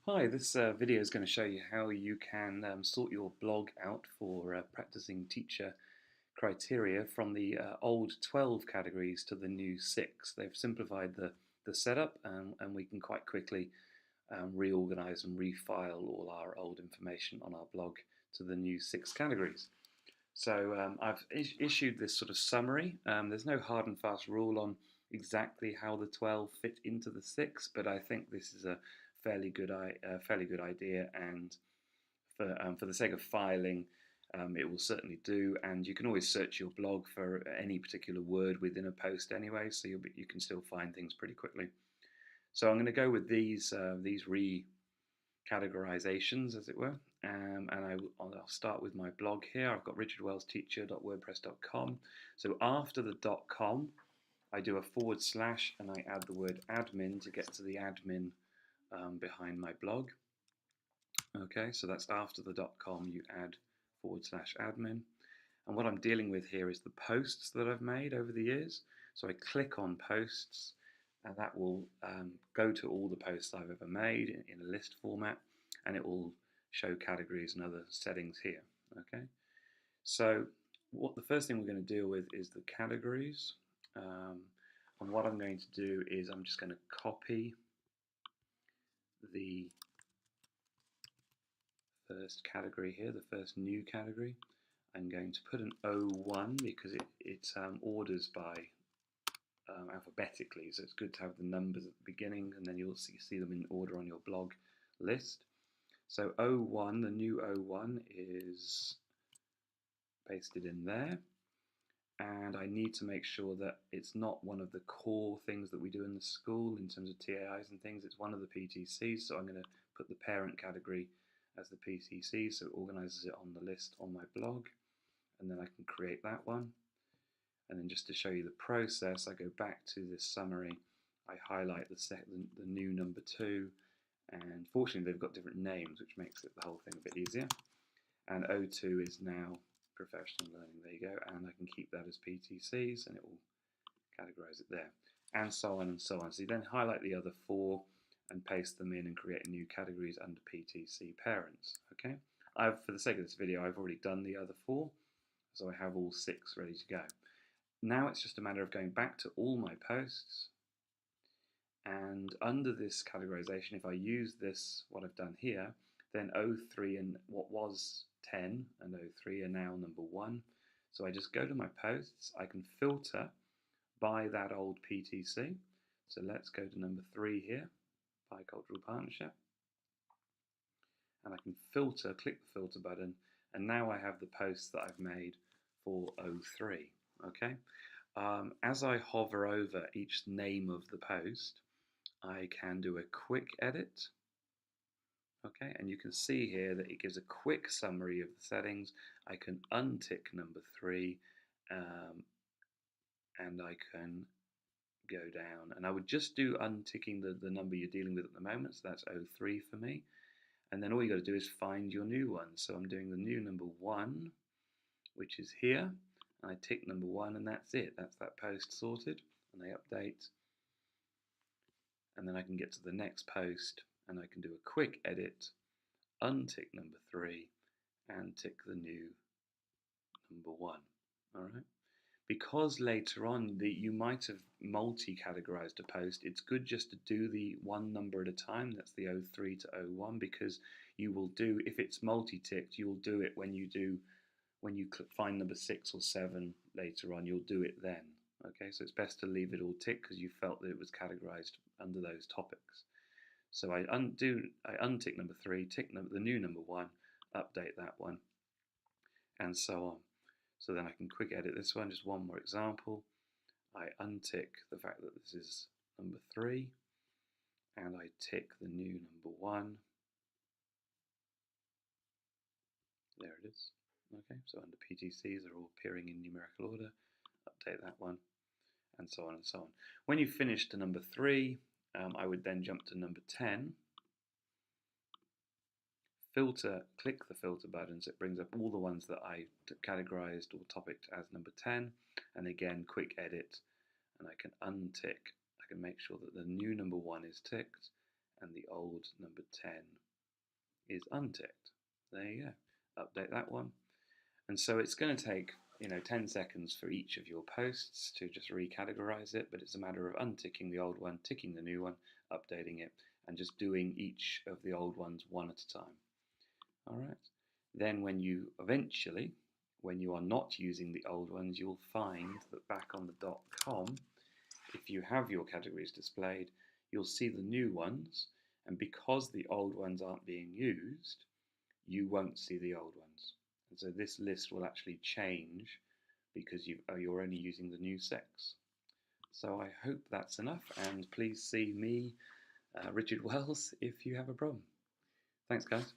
Hi, this video is going to show you how you can sort your blog out for practicing teacher criteria from the old 12 categories to the new 6. They've simplified the setup and we can quite quickly reorganize and refile all our old information on our blog to the new 6 categories. So I've issued this sort of summary. There's no hard and fast rule on exactly how the 12 fit into the 6, but I think this is a fairly good idea, and for the sake of filing, it will certainly do. And you can always search your blog for any particular word within a post anyway, so you can still find things pretty quickly. So I'm going to go with these categorizations, as it were, and I'll start with my blog here. I've got richardwellsteacher.wordpress.com. So after the .com, I do a / and I add the word admin to get to the admin behind my blog. Okay, so that's after the .com, you add / admin. And what I'm dealing with here is the posts that I've made over the years. So I click on posts, and that will go to all the posts I've ever made in a list format, and it will show categories and other settings here. Okay, so the first thing we're going to deal with is the categories. And what I'm going to do is I'm just going to copy the first category here, the first new category. I'm going to put an O1 because it orders by alphabetically, so it's good to have the numbers at the beginning, and then you'll see them in order on your blog list. So O1, the new O1 is pasted in there, and I need to make sure that it's not one of the core things that we do in the school in terms of TAIs and things. It's one of the PTCs, so I'm going to put the parent category as the PTC, so it organizes it on the list on my blog, and then I can create that one. And then just to show you the process, I go back to this summary, I highlight the new number 2, and fortunately they've got different names, which makes it the whole thing a bit easier. And O2 is now professional learning, there you go, and I can keep that as PTCs and it will categorize it there, and so on and so on. So you then highlight the other 4 and paste them in and create new categories under PTC parents. Okay, for the sake of this video, I've already done the other 4, so I have all 6 ready to go. Now it's just a matter of going back to all my posts, and under this categorization, if I use this, what I've done here, then O3 and what was 10 and O3 are now number 1. So I just go to my posts, I can filter by that old PTC. So let's go to number 3 here, Bicultural Partnership. And I can filter, click the filter button, and now I have the posts that I've made for O3. Okay, as I hover over each name of the post, I can do a quick edit. Okay, and you can see here that it gives a quick summary of the settings. I can untick number 3, and I can go down, and I would just do unticking the number you're dealing with at the moment, so that's O3 for me. And then all you got to do is find your new one. So I'm doing the new number 1, which is here. I tick number 1, and that's it. That's that post sorted, and I update. And then I can get to the next post, and I can do a quick edit, untick number 3, and tick the new number 1. All right. Because later on you might have multi-categorized a post, it's good just to do the one number at a time. That's the O3 to O1, because you will do, if it's multi-ticked, you'll do it when you find number 6 or 7 later on, you'll do it then. Okay, so it's best to leave it all ticked because you felt that it was categorized under those topics. So I untick number 3, tick the new number 1, update that one, and so on. So then I can quick edit this one, just one more example. I untick the fact that this is number 3, and I tick the new number 1. There it is. Okay, so under PTCs, they're all appearing in numerical order. Update that one, and so on and so on. When you've finished to number 3, I would then jump to number 10. Filter, click the filter button, so it brings up all the ones that I categorized or topicked as number 10, and again, quick edit, and I can untick. I can make sure that the new number 1 is ticked, and the old number 10 is unticked. There you go. Update that one. And so it's going to take 10 seconds for each of your posts to just recategorize it, but it's a matter of unticking the old one, ticking the new one, updating it, and just doing each of the old ones one at a time. All right. Then when you eventually, when you are not using the old ones, you'll find that back on the .com, if you have your categories displayed, you'll see the new ones, and because the old ones aren't being used, you won't see the old ones. And so this list will actually change because you're only using the new six. So I hope that's enough, and please see me, Richard Wells, if you have a problem. Thanks, guys.